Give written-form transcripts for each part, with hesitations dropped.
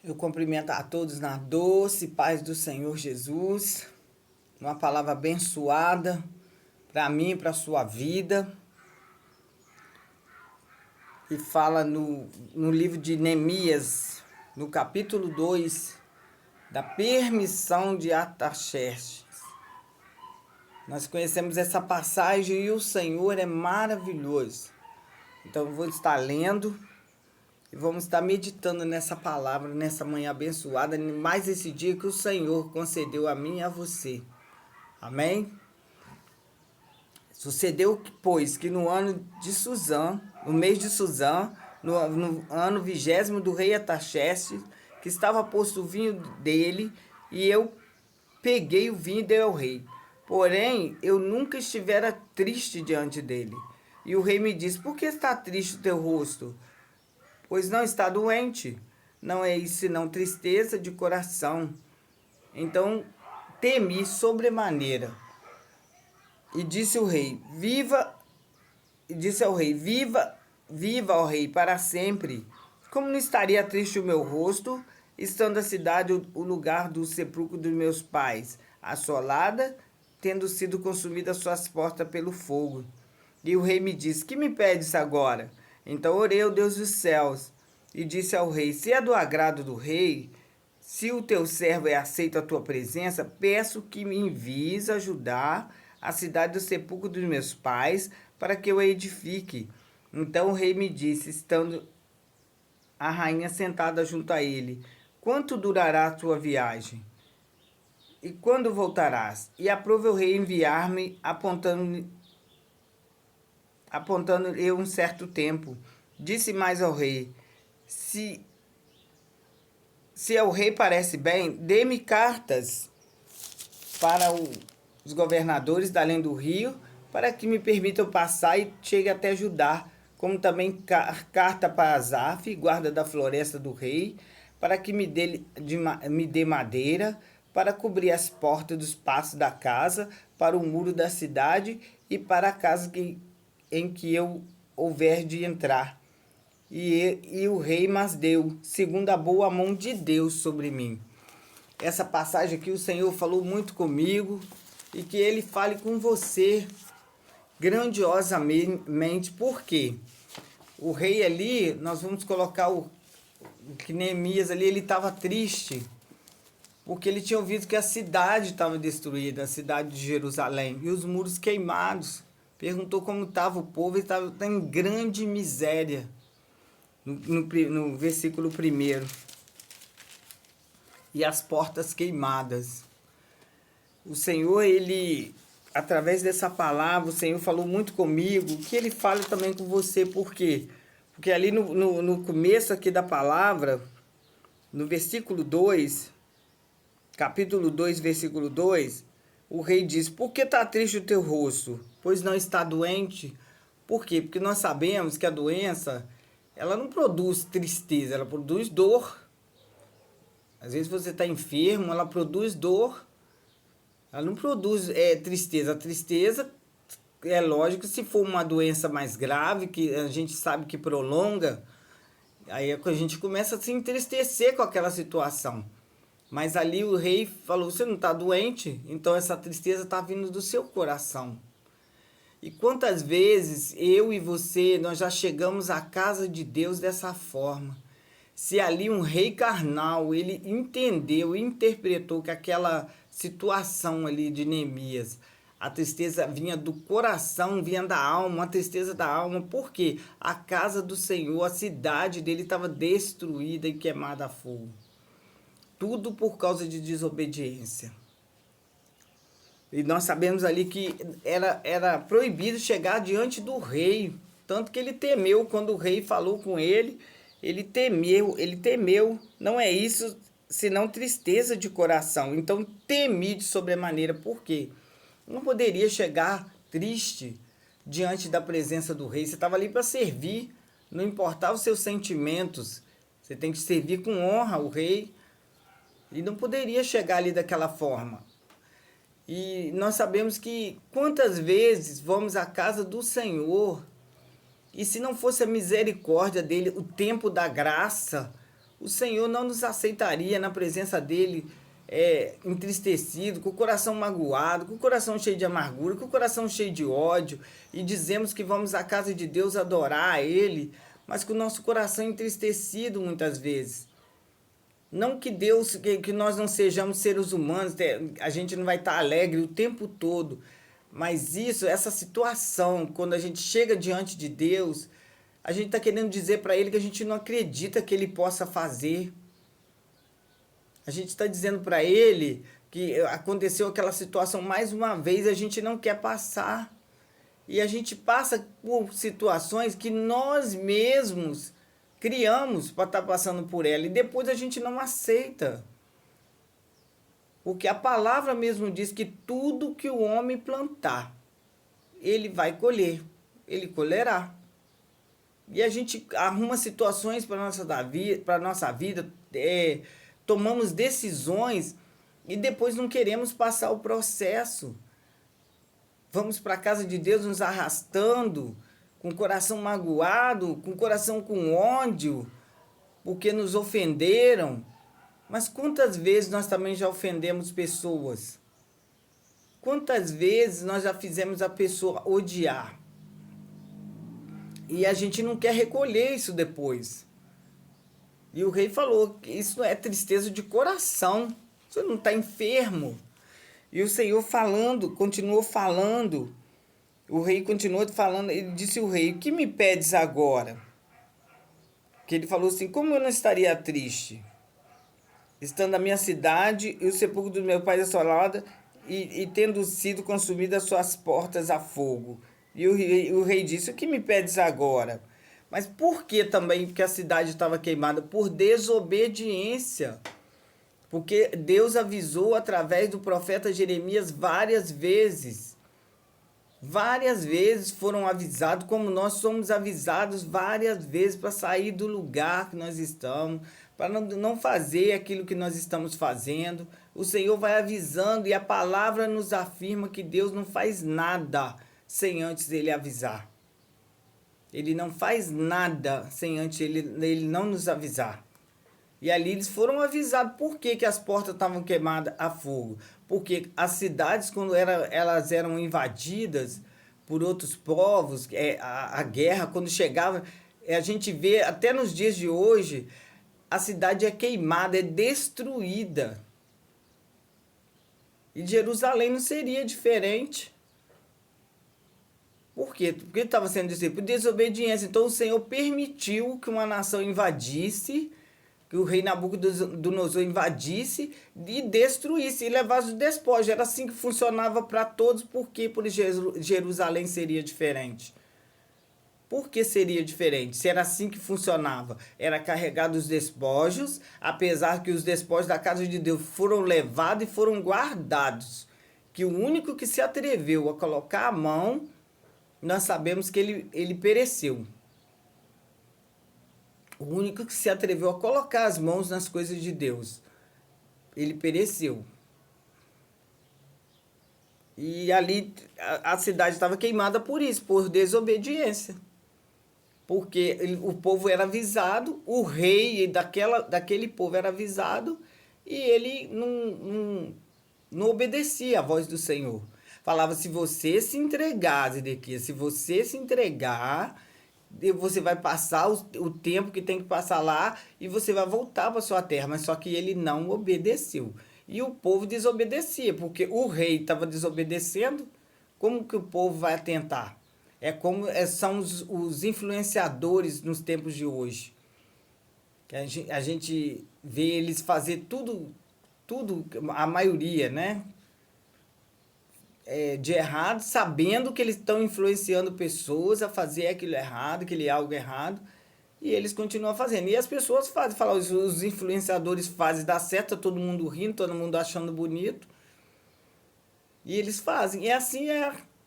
Eu cumprimento a todos na doce paz do Senhor Jesus. Uma palavra abençoada para mim e para a sua vida. E fala no livro de Neemias, no capítulo 2, da permissão de Artaxerxes. Nós conhecemos essa passagem e o Senhor é maravilhoso. Então eu vou estar lendo e vamos estar meditando nessa palavra, nessa manhã abençoada, mais esse dia que o Senhor concedeu a mim e a você. Amém? Sucedeu, pois, que no ano de Susã, no mês de Susã, no ano 20º do rei Artaxerxes, que estava posto o vinho dele, e eu peguei o vinho e dei ao rei. Porém, eu nunca estivera triste diante dele. E o rei me disse: por que está triste o teu rosto? Pois não está doente. Não é isso senão tristeza de coração. Então temi sobremaneira. E disse o rei: viva, e disse ao rei: viva, viva, ó rei, para sempre. Como não estaria triste o meu rosto, estando a cidade o lugar do sepulcro dos meus pais, assolada, tendo sido consumida suas portas pelo fogo? E o rei me disse: que me pedes agora? Então orei ao Deus dos céus e disse ao rei: se é do agrado do rei, se o teu servo é aceito a tua presença, peço que me envies ajudar a cidade do sepulcro dos meus pais, para que eu a edifique. Então o rei me disse, estando a rainha sentada junto a ele: quanto durará a tua viagem? E quando voltarás? E aprove o rei enviar-me, apontando eu um certo tempo. Disse mais ao rei: se ao rei parece bem, dê-me cartas para os governadores da além do rio, para que me permitam passar e chegue até Judá, como também carta para Asaf, guarda da floresta do rei, para que me dê madeira, para cobrir as portas dos passos da casa, para o muro da cidade e para a casa em que eu houver de entrar. E o rei mas deu, segundo a boa mão de Deus sobre mim. Essa passagem aqui o Senhor falou muito comigo e que Ele fale com você grandiosamente. Por quê? O rei ali, nós vamos colocar que Neemias ali, ele estava triste porque ele tinha ouvido que a cidade estava destruída, a cidade de Jerusalém, e os muros queimados. Perguntou como estava o povo, ele estava em grande miséria. No versículo 1. E as portas queimadas. O Senhor, ele, através dessa palavra, o Senhor falou muito comigo, que ele fale também com você. Por quê? Porque ali no começo aqui da palavra, no versículo 2, capítulo 2, versículo 2, o rei diz: por que está triste o teu rosto? Pois não está doente? Por quê? Porque nós sabemos que a doença, ela não produz tristeza, ela produz dor. Às vezes você está enfermo, ela produz dor. Ela não produz tristeza. A tristeza é lógico, se for uma doença mais grave, que a gente sabe que prolonga, aí a gente começa a se entristecer com aquela situação. Mas ali o rei falou: você não está doente? Então essa tristeza está vindo do seu coração. E quantas vezes eu e você, nós já chegamos à casa de Deus dessa forma. Se ali um rei carnal, ele entendeu, interpretou que aquela situação ali de Neemias, a tristeza vinha do coração, vinha da alma, a tristeza da alma, porque a casa do Senhor, a cidade dele estava destruída e queimada a fogo. Tudo por causa de desobediência. E nós sabemos ali que era proibido chegar diante do rei. Tanto que ele temeu quando o rei falou com ele. Ele temeu. Não é isso, senão tristeza de coração. Então temi de sobremaneira. Por quê? Não poderia chegar triste diante da presença do rei. Você estava ali para servir. Não importava os seus sentimentos. Você tem que servir com honra o rei. E não poderia chegar ali daquela forma. E nós sabemos que quantas vezes vamos à casa do Senhor, e se não fosse a misericórdia dele, o tempo da graça, o Senhor não nos aceitaria na presença dele entristecido, com o coração magoado, com o coração cheio de amargura, com o coração cheio de ódio, e dizemos que vamos à casa de Deus adorar a Ele, mas com o nosso coração entristecido muitas vezes. Não que Deus, que nós não sejamos seres humanos, a gente não vai estar alegre o tempo todo, mas essa situação, quando a gente chega diante de Deus, a gente está querendo dizer para Ele que a gente não acredita que Ele possa fazer. A gente está dizendo para Ele que aconteceu aquela situação mais uma vez, a gente não quer passar. E a gente passa por situações que nós mesmos criamos para estar passando por ela. E depois a gente não aceita. Porque a palavra mesmo diz que tudo que o homem plantar, ele vai colher. Ele colherá. E a gente arruma situações para a nossa vida, tomamos decisões e depois não queremos passar o processo. Vamos para a casa de Deus nos arrastando, com o coração magoado, com o coração com ódio, porque nos ofenderam. Mas quantas vezes nós também já ofendemos pessoas? Quantas vezes nós já fizemos a pessoa odiar? E a gente não quer recolher isso depois. E o rei falou que isso é tristeza de coração. Você não está enfermo. E o Senhor continuou falando. O rei continuou falando. Ele disse ao rei: o que me pedes agora? Que ele falou assim: como eu não estaria triste? Estando a minha cidade e o sepulcro do meu pai assolado e tendo sido consumidas suas portas a fogo. E o rei disse: o que me pedes agora? Mas por que também que a cidade estava queimada? Por desobediência. Porque Deus avisou através do profeta Jeremias várias vezes. Várias vezes foram avisados, como nós somos avisados várias vezes para sair do lugar que nós estamos, para não fazer aquilo que nós estamos fazendo. O Senhor vai avisando e a palavra nos afirma que Deus não faz nada sem antes Ele avisar. Ele não faz nada sem antes ele não nos avisar. E ali eles foram avisados. Por que as portas estavam queimadas a fogo? Porque as cidades, quando elas eram invadidas por outros povos, a guerra, quando chegava, a gente vê até nos dias de hoje, a cidade é queimada, é destruída. E Jerusalém não seria diferente. Por quê? Porque estava sendo destruído por desobediência. Então o Senhor permitiu que uma nação invadisse, que o rei Nabucodonosor invadisse e destruísse e levasse os despojos. Era assim que funcionava para todos. Por que por Jerusalém seria diferente? Por que seria diferente? Se era assim que funcionava, era carregado os despojos, apesar que os despojos da casa de Deus foram levados e foram guardados. Que o único que se atreveu a colocar a mão, nós sabemos que ele pereceu. O único que se atreveu a colocar as mãos nas coisas de Deus, ele pereceu. E ali a cidade estava queimada por isso, por desobediência. Porque o povo era avisado, o rei daquele povo era avisado, e ele não obedecia à voz do Senhor. Falava: se você se entregar, Zedequias, se você se entregar, você vai passar o tempo que tem que passar lá e você vai voltar para sua terra. Mas só que ele não obedeceu. E o povo desobedecia, porque o rei estava desobedecendo. Como que o povo vai atentar? São os influenciadores nos tempos de hoje. A gente vê eles fazer tudo, a maioria, né? De errado, sabendo que eles estão influenciando pessoas a fazer aquilo errado, aquele algo errado, e eles continuam fazendo. E as pessoas falam, os influenciadores fazem, dá certo, tá todo mundo rindo, todo mundo achando bonito, e eles fazem. E assim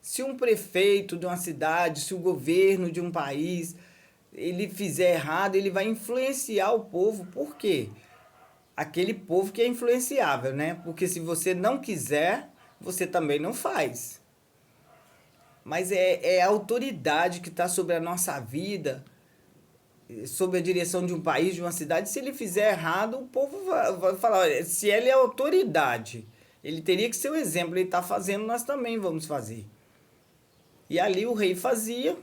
se um prefeito de uma cidade, se o governo de um país, ele fizer errado, ele vai influenciar o povo. Por quê? Aquele povo que é influenciável, né? Porque se você não quiser, você também não faz. Mas é a autoridade que está sobre a nossa vida, sob a direção de um país, de uma cidade, se ele fizer errado, o povo vai falar, olha, se ele é autoridade, ele teria que ser o exemplo, ele está fazendo, nós também vamos fazer. E ali o rei fazia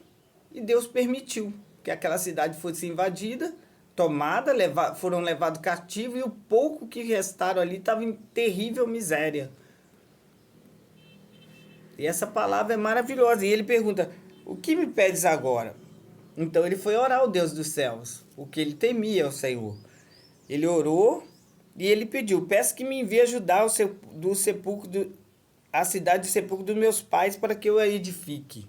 e Deus permitiu que aquela cidade fosse invadida, tomada, foram levados cativos e o pouco que restaram ali estava em terrível miséria. E essa palavra é maravilhosa. E ele pergunta, o que me pedes agora? Então ele foi orar ao Deus dos céus, o que ele temia ao Senhor. Ele orou e ele pediu, peço que me envie ajudar a cidade do sepulcro dos meus pais para que eu a edifique.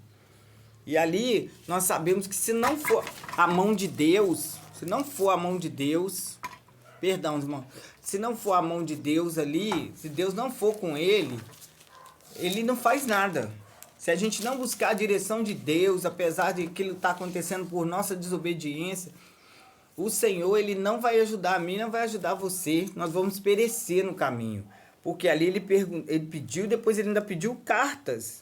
E ali nós sabemos que se não for a mão de Deus, perdão, irmão, se não for a mão de Deus ali, se Deus não for com ele, ele não faz nada. Se a gente não buscar a direção de Deus, apesar de aquilo estar acontecendo por nossa desobediência, o Senhor, ele não vai ajudar a mim, não vai ajudar você. Nós vamos perecer no caminho. Porque ali ele pediu, depois ele ainda pediu cartas.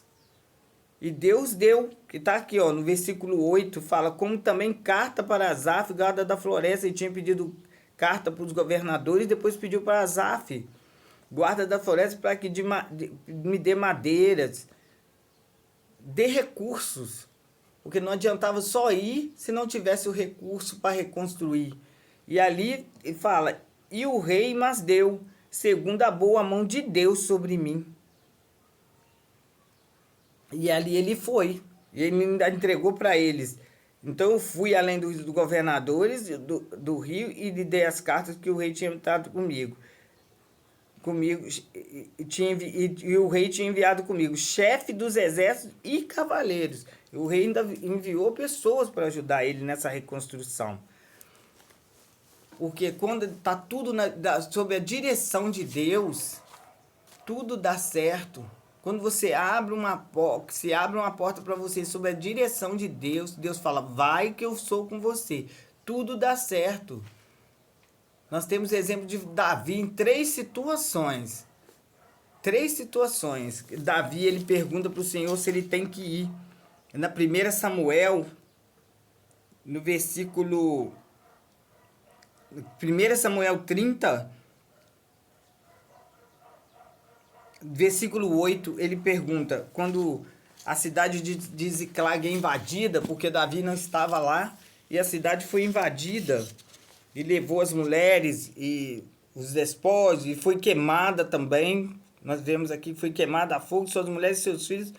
E Deus deu, que está aqui, ó, no versículo 8, fala, como também carta para Asaf, guarda da floresta, e tinha pedido carta para os governadores, depois pediu para Asaf, guarda da floresta, para que me dê madeiras, dê recursos, porque não adiantava só ir se não tivesse o recurso para reconstruir. E ali ele fala, e o rei mas deu, segundo a boa mão de Deus sobre mim. E ali ele foi, e ele ainda entregou para eles. Então eu fui além dos governadores do rio e lhe dei as cartas que o rei tinha dado comigo. E o rei tinha enviado comigo chefe dos exércitos e cavaleiros. O rei ainda enviou pessoas para ajudar ele nessa reconstrução. Porque quando está tudo sob a direção de Deus, tudo dá certo. Quando você abre se abre uma porta para você sob a direção de Deus, Deus fala, vai que eu sou com você. Tudo dá certo. Nós temos exemplo de Davi em 3 situações. 3 situações. Davi, ele pergunta para o Senhor se ele tem que ir. Na 1 Samuel, no versículo... 1 Samuel 30, versículo 8, ele pergunta, quando a cidade de Ziclag é invadida, porque Davi não estava lá, e a cidade foi invadida, e levou as mulheres e os despojos, e foi queimada também. Nós vemos aqui que foi queimada a fogo, suas mulheres e seus filhos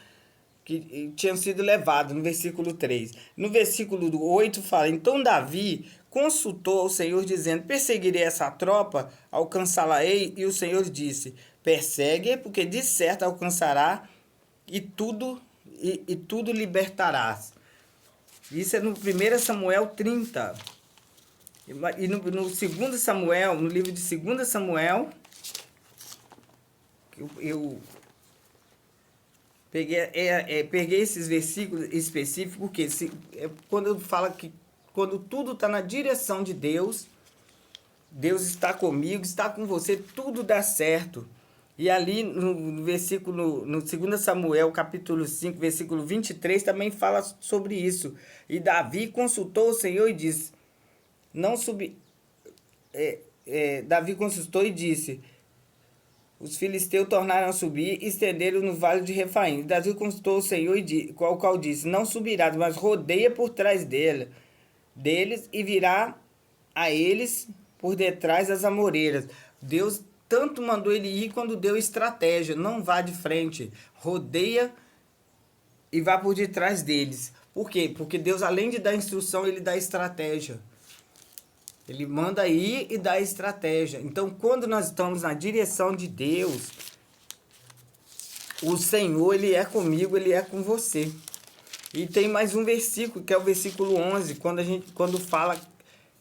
que tinham sido levados, no versículo 3. No versículo 8 fala, então Davi consultou ao Senhor, dizendo, perseguirei essa tropa, alcançá-la-ei, e o Senhor disse, persegue, porque de certo alcançará, e tudo libertarás. Isso é no 1 Samuel 30. E no 2 Samuel, no livro de 2 Samuel, eu peguei esses versículos específicos, porque quando fala que quando tudo está na direção de Deus, Deus está comigo, está com você, tudo dá certo. E ali no versículo, no 2 Samuel, capítulo 5, versículo 23, também fala sobre isso. E Davi consultou o Senhor e disse, Davi consultou e disse, os filisteus tornaram a subir e estenderam no vale de Refaim. Davi consultou o Senhor, o qual disse, não subirás, mas rodeia por trás deles e virá a eles por detrás das amoreiras. Deus tanto mandou ele ir quando deu estratégia. Não vá de frente, rodeia e vá por detrás deles. Por quê? Porque Deus, além de dar instrução, ele dá estratégia. Ele manda ir e dá estratégia. Então, quando nós estamos na direção de Deus, o Senhor, ele é comigo, ele é com você. E tem mais um versículo, que é o versículo 11,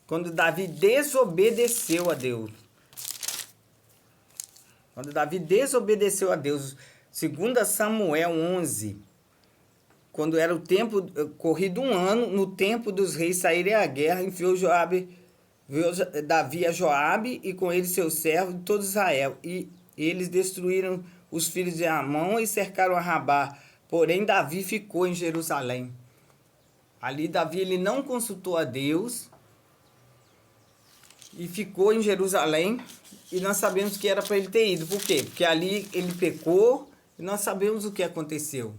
quando Davi desobedeceu a Deus. Quando Davi desobedeceu a Deus, 2 Samuel 11, quando era o tempo, corrido um ano, no tempo dos reis saírem à guerra, enviou Davi a Joabe e com ele seus servos e todo Israel. E eles destruíram os filhos de Amon e cercaram a Rabá. Porém, Davi ficou em Jerusalém. Ali, Davi ele não consultou a Deus, e ficou em Jerusalém, e nós sabemos que era para ele ter ido. Por quê? Porque ali ele pecou e nós sabemos o que aconteceu.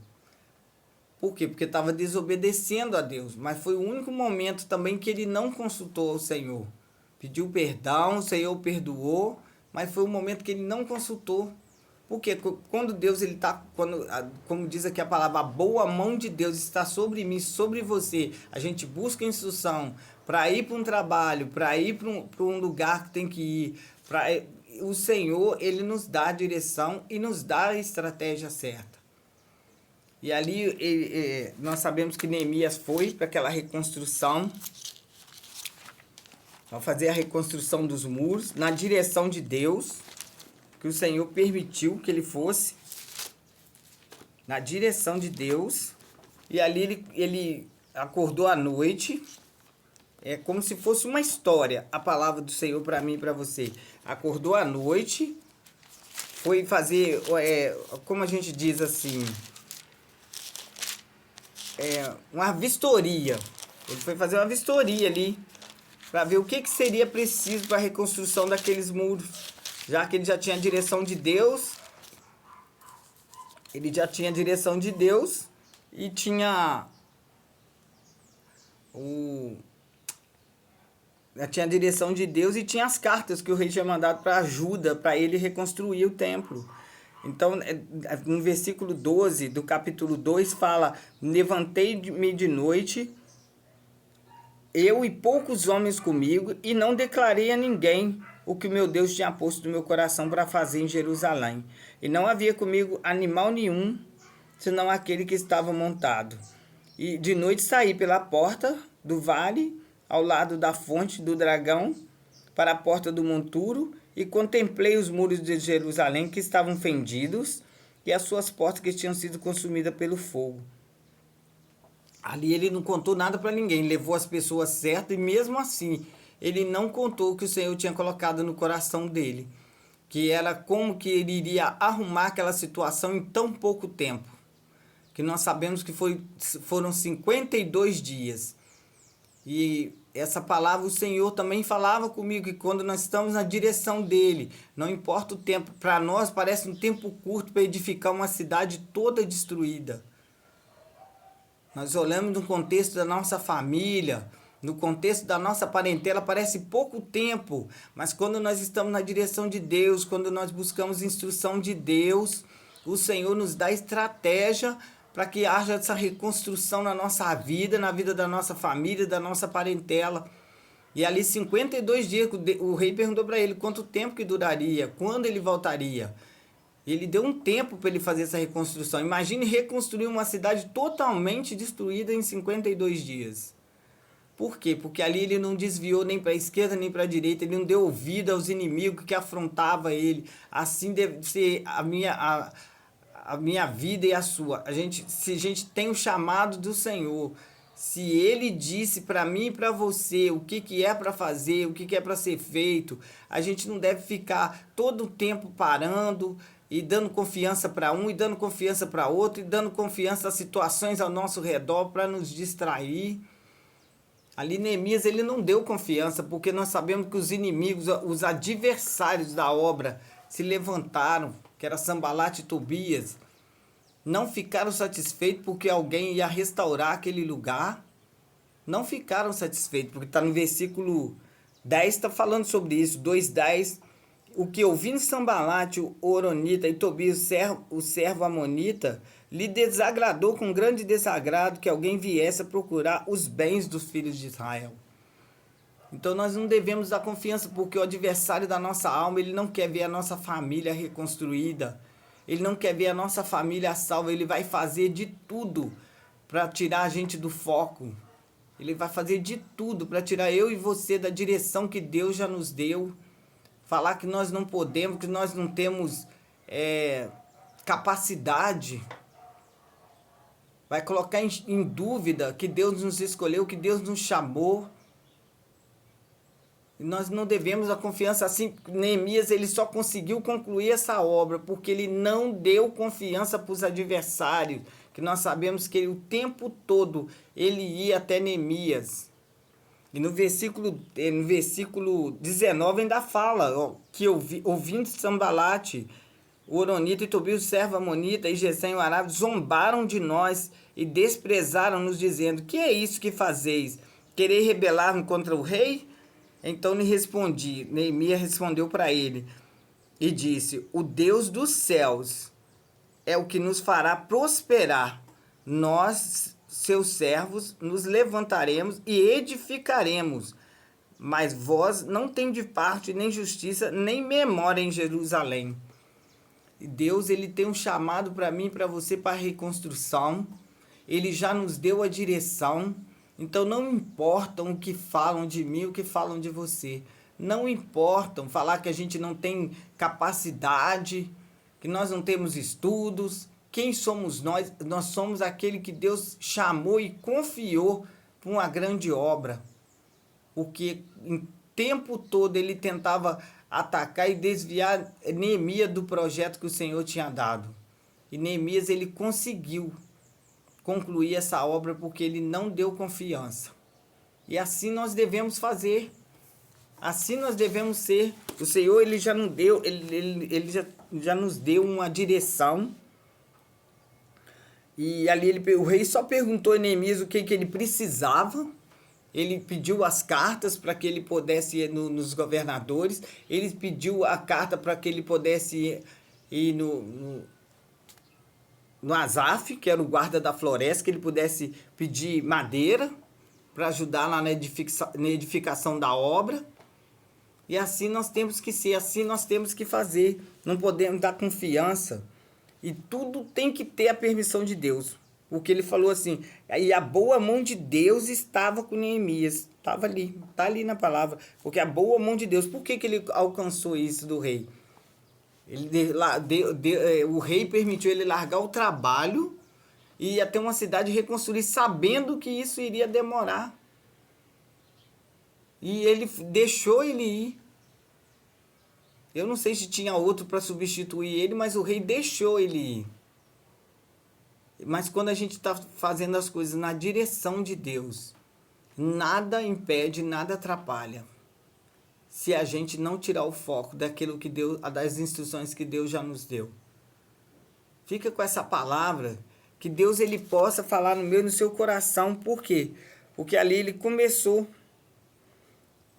Por quê? Porque estava desobedecendo a Deus, mas foi o único momento também que ele não consultou ao Senhor. Pediu perdão, o Senhor o perdoou, mas foi um momento que ele não consultou. Porque quando Deus, ele tá, como diz aqui a palavra, a boa mão de Deus está sobre mim, sobre você. A gente busca instrução para ir para um trabalho, para ir para um lugar que tem que ir. O Senhor, ele nos dá a direção e nos dá a estratégia certa. E ali nós sabemos que Neemias foi para aquela reconstrução, para fazer a reconstrução dos muros, na direção de Deus, que o Senhor permitiu que ele fosse, na direção de Deus. E ali ele acordou à noite, é como se fosse uma história, a palavra do Senhor para mim e para você. Acordou à noite, foi fazer, como a gente diz assim, uma vistoria. Ele foi fazer uma vistoria ali, para ver o que seria preciso para a reconstrução daqueles muros. Já que ele já tinha a direção de Deus, e tinha a direção de Deus e tinha as cartas que o rei tinha mandado para ajuda, para ele reconstruir o templo. Então, no versículo 12 do capítulo 2 fala: levantei-me de noite, eu e poucos homens comigo, e não declarei a ninguém o que meu Deus tinha posto no meu coração para fazer em Jerusalém. E não havia comigo animal nenhum, senão aquele que estava montado. E de noite saí pela porta do vale, ao lado da fonte do dragão, para a porta do monturo, e contemplei os muros de Jerusalém que estavam fendidos, e as suas portas que tinham sido consumidas pelo fogo. Ali ele não contou nada para ninguém, levou as pessoas certas, e mesmo assim ele não contou o que o Senhor tinha colocado no coração dele, que era como que ele iria arrumar aquela situação em tão pouco tempo, que nós sabemos que foram 52 dias. E essa palavra o Senhor também falava comigo, que quando nós estamos na direção dele, não importa o tempo, para nós parece um tempo curto para edificar uma cidade toda destruída. Nós olhamos no contexto da nossa família, no contexto da nossa parentela, parece pouco tempo, mas quando nós estamos na direção de Deus, quando nós buscamos instrução de Deus, o Senhor nos dá estratégia para que haja essa reconstrução na nossa vida, na vida da nossa família, da nossa parentela. E ali 52 dias, o rei perguntou para ele quanto tempo que duraria, quando ele voltaria. Ele deu um tempo para ele fazer essa reconstrução. Imagine reconstruir uma cidade totalmente destruída em 52 dias. Por quê? Porque ali ele não desviou nem para a esquerda nem para a direita, ele não deu ouvido aos inimigos que afrontavam ele. Assim deve ser a minha vida e a sua. Se a gente tem o chamado do Senhor, se ele disse para mim e para você o que é para fazer, o que é para ser feito, a gente não deve ficar todo o tempo parando e dando confiança para um e dando confiança para outro e dando confiança às situações ao nosso redor para nos distrair. Ali Neemias ele não deu confiança, porque nós sabemos que os inimigos, os adversários da obra se levantaram, que era Sambalate e Tobias, não ficaram satisfeitos porque alguém ia restaurar aquele lugar, não ficaram satisfeitos, porque está no versículo 10, está falando sobre isso, 2:10, o que ouvindo Sambalate, o Horonita e Tobias, o servo amonita, lhe desagradou com grande desagrado que alguém viesse a procurar os bens dos filhos de Israel. Então nós não devemos dar confiança, porque o adversário da nossa alma, ele não quer ver a nossa família reconstruída, ele não quer ver a nossa família salva, ele vai fazer de tudo para tirar a gente do foco, ele vai fazer de tudo para tirar eu e você da direção que Deus já nos deu, falar que nós não podemos, que nós não temos capacidade, vai colocar em dúvida que Deus nos escolheu, que Deus nos chamou. E nós não devemos a confiança assim. Neemias ele só conseguiu concluir essa obra porque ele não deu confiança para os adversários, que nós sabemos que o tempo todo ele ia até Neemias. E no versículo 19 ainda fala ó, que ouvindo Sambalate, o Horonita e Tobias, o servo Amonita, e Gesem, o Arábio, zombaram de nós e desprezaram-nos, dizendo: que é isso que fazeis? Querer rebelar contra o rei? Então lhe respondi, Neemias respondeu para ele e disse: o Deus dos céus é o que nos fará prosperar. Nós, seus servos, nos levantaremos e edificaremos. Mas vós não tendes parte, nem justiça, nem memória em Jerusalém. E Deus, ele tem um chamado para mim e para você para reconstrução. Ele já nos deu a direção. Então não importam o que falam de mim, o que falam de você. Não importam falar que a gente não tem capacidade, que nós não temos estudos. Quem somos nós? Nós somos aquele que Deus chamou e confiou para uma grande obra. Porque em tempo todo ele tentava atacar e desviar Neemias do projeto que o Senhor tinha dado. E Neemias, ele conseguiu concluir essa obra porque ele não deu confiança. E assim nós devemos fazer. Assim nós devemos ser. O Senhor, ele já nos deu, ele já nos deu uma direção. E ali o rei só perguntou a Neemias o que ele precisava. Ele pediu as cartas para que ele pudesse ir nos governadores. Ele pediu a carta para que ele pudesse ir no Asaf, que era o guarda da floresta, que ele pudesse pedir madeira para ajudar lá na edificação da obra. E assim nós temos que ser, assim nós temos que fazer. Não podemos dar confiança. E tudo tem que ter a permissão de Deus. Porque ele falou assim, e a boa mão de Deus estava com Neemias. Estava ali, está ali na palavra. Porque a boa mão de Deus, por que ele alcançou isso do rei? O rei permitiu ele largar o trabalho e ir até uma cidade reconstruir, sabendo que isso iria demorar. E ele deixou ele ir. Eu não sei se tinha outro para substituir ele, mas o rei deixou ele ir. Mas quando a gente está fazendo as coisas na direção de Deus, nada impede, nada atrapalha. Se a gente não tirar o foco daquilo que Deus, das instruções que Deus já nos deu. Fica com essa palavra, que Deus ele possa falar no meu e no seu coração. Por quê? Porque ali ele começou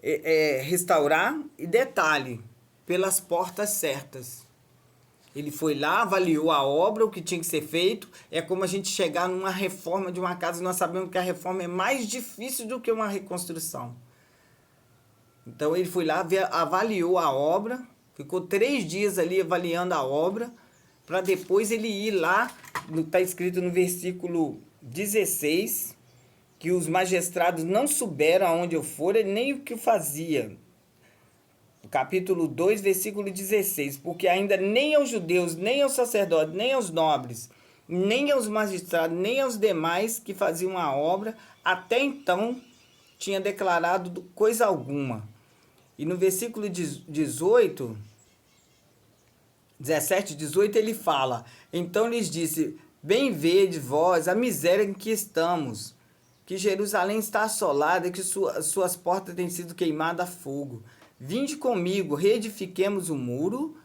a restaurar, e detalhe, pelas portas certas. Ele foi lá, avaliou a obra, o que tinha que ser feito. É como a gente chegar numa reforma de uma casa, nós sabemos que a reforma é mais difícil do que uma reconstrução. Então ele foi lá, avaliou a obra, ficou 3 dias ali avaliando a obra, para depois ele ir lá, está escrito no versículo 16, que os magistrados não souberam aonde eu fora, nem o que eu fazia. Capítulo 2, versículo 16, porque ainda nem aos judeus, nem aos sacerdotes, nem aos nobres, nem aos magistrados, nem aos demais que faziam a obra, até então tinha declarado coisa alguma. E no versículo 17, 18, ele fala: então lhes disse, bem vede vós a miséria em que estamos, que Jerusalém está assolada e que suas portas têm sido queimadas a fogo. Vinde comigo, reedifiquemos o muro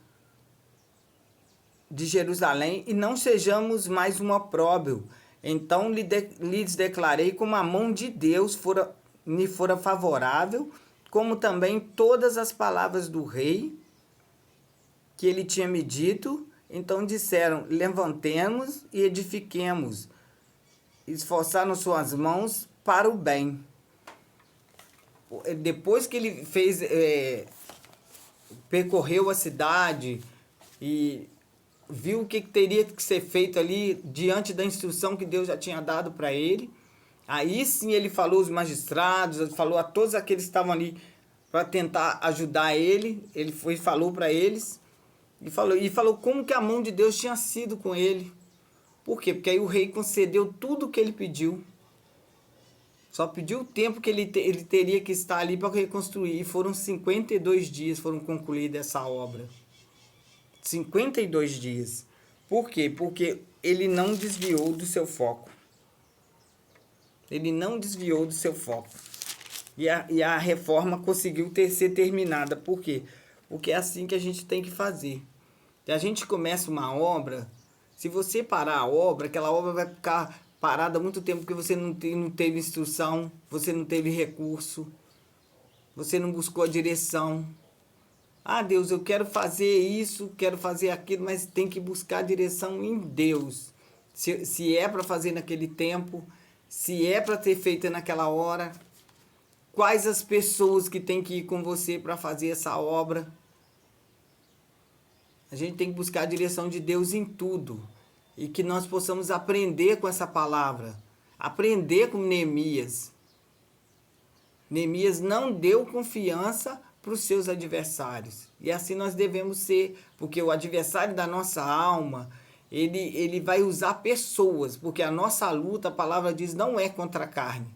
de Jerusalém e não sejamos mais um opróbrio. Então lhes declarei como a mão de Deus me fora favorável, como também todas as palavras do rei que ele tinha me dito. Então disseram, levantemos e edifiquemos, esforçaram suas mãos para o bem. Depois que ele fez, percorreu a cidade e viu o que teria que ser feito ali diante da instrução que Deus já tinha dado para ele, aí sim ele falou aos magistrados, falou a todos aqueles que estavam ali para tentar ajudar ele. Ele foi e falou para eles e falou como que a mão de Deus tinha sido com ele. Por quê? Porque aí o rei concedeu tudo o que ele pediu. Só pediu o tempo que ele teria que estar ali para reconstruir. E foram 52 dias foram concluída essa obra. 52 dias. Por quê? Porque ele não desviou do seu foco. Ele não desviou do seu foco. E a reforma conseguiu ser terminada. Por quê? Porque é assim que a gente tem que fazer. Se a gente começa uma obra, se você parar a obra, aquela obra vai ficar parada há muito tempo, porque você não teve instrução, você não teve recurso, você não buscou a direção. Ah, Deus, eu quero fazer isso, quero fazer aquilo, mas tem que buscar a direção em Deus. Se é para fazer naquele tempo, se é para ter feito naquela hora, quais as pessoas que tem que ir com você para fazer essa obra. A gente tem que buscar a direção de Deus em tudo. E que nós possamos aprender com essa palavra. Aprender com Neemias. Neemias não deu confiança para os seus adversários. E assim nós devemos ser, porque o adversário da nossa alma, ele vai usar pessoas, porque a nossa luta, a palavra diz, não é contra a carne,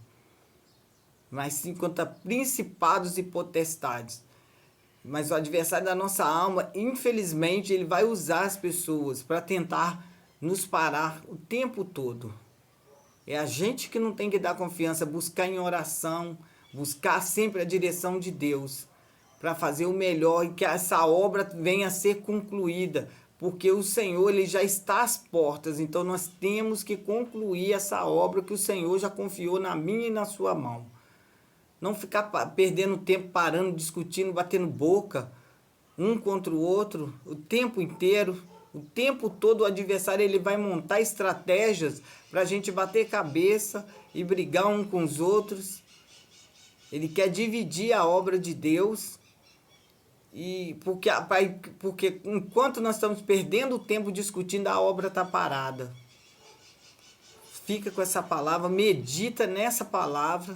mas sim contra principados e potestades. Mas o adversário da nossa alma, infelizmente, ele vai usar as pessoas para tentar nos parar o tempo todo. É a gente que não tem que dar confiança, buscar em oração, buscar sempre a direção de Deus para fazer o melhor e que essa obra venha a ser concluída, porque o Senhor ele já está às portas, então nós temos que concluir essa obra que o Senhor já confiou na minha e na sua mão. Não ficar perdendo tempo, parando, discutindo, batendo boca, um contra o outro, o tempo inteiro. O tempo todo o adversário ele vai montar estratégias para a gente bater cabeça e brigar um com os outros. Ele quer dividir a obra de Deus. E porque enquanto nós estamos perdendo o tempo discutindo, a obra está parada. Fica com essa palavra, medita nessa palavra.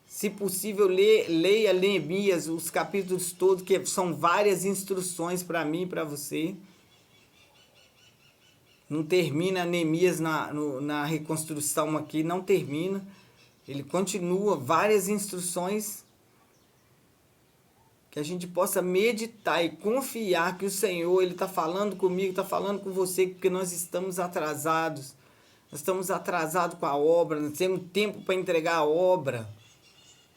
Se possível, leia Neemias, os capítulos todos, que são várias instruções para mim e para você. Não termina Neemias na reconstrução aqui, não termina. Ele continua, várias instruções, que a gente possa meditar e confiar que o Senhor ele está falando comigo, está falando com você, porque nós estamos atrasados. Nós estamos atrasados com a obra, nós temos tempo para entregar a obra.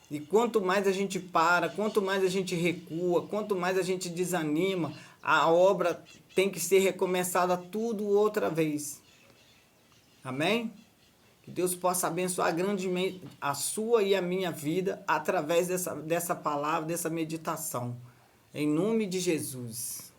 E quanto mais a gente para, quanto mais a gente recua, quanto mais a gente desanima, a obra tem que ser recomeçada tudo outra vez. Amém? Que Deus possa abençoar grandemente a sua e a minha vida através dessa palavra, dessa meditação. Em nome de Jesus.